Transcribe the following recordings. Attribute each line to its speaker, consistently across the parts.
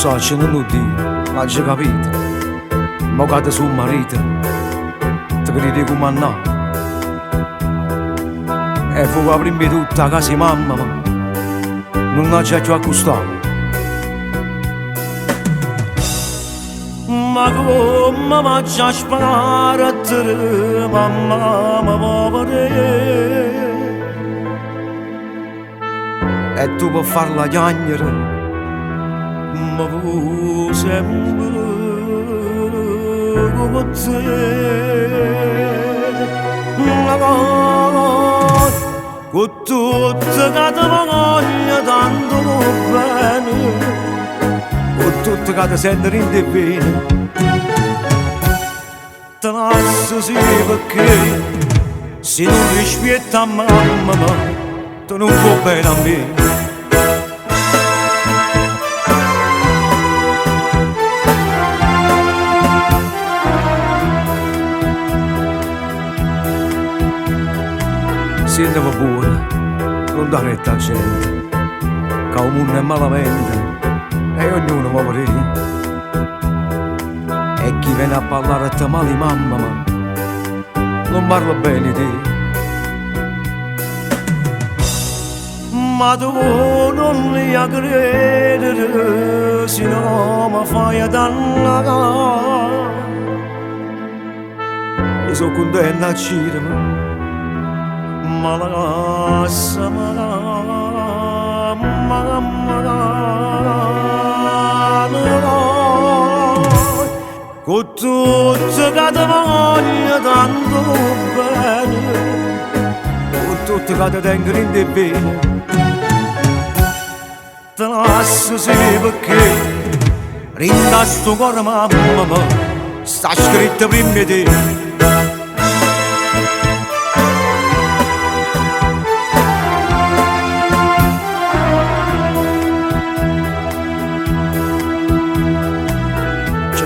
Speaker 1: so, ce non lo dico, ma già capito. Ma cade sul marito, ti credi come no. E fu la prima di tutta casa di mamma, ma non ha già più accustato. Ma come mi già sparare a te, mamma, ma povera. E tu puoi farla chiagnere, ma vuoi sempre con te. Con tutte che ti voglio tanto bene, con tutte che ti sento in te bene. Te lascio sì perché se non rispetta mamma, tu non vuoi bene a me. Siete buona, non dà retta a gente, che il mondo è malamente e ognuno può morire. E chi viene a parlare a te male mamma, ma non parla bene di te. Ma tu non li a credere, se no mi fai dannare. Io sono contento a circa, ma lascia, con tutte che ti voglio tanto bene, con tutte che ti tengo in te bene. Te lascio sì perché rinda sto cuore mamma, sta scritto prima di te.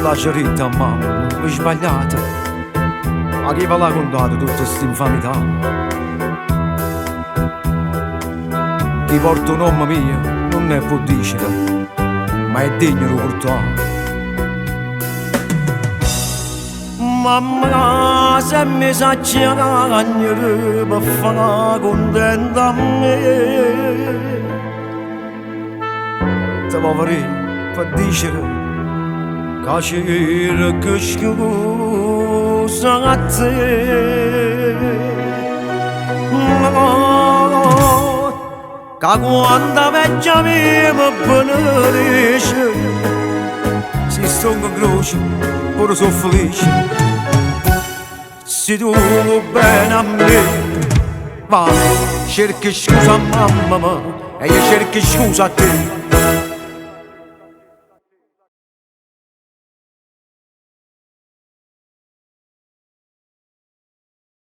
Speaker 1: La cerita mamma, mi sbagliate, a chi ve l'ha contato tutta questa infamità? Chi porta un nome mio non è difficile, ma è degno di portare. Mamma, se mi sa chiamare per fare contenta a me, te vorrei per dire che c'era che scusa a te. Che quando vecchia mia mi benedisce, se sto in croce pure sono felice. Se tu vuoi bene a me, va, cerchi scusa a mamma e io cerco scusa a te.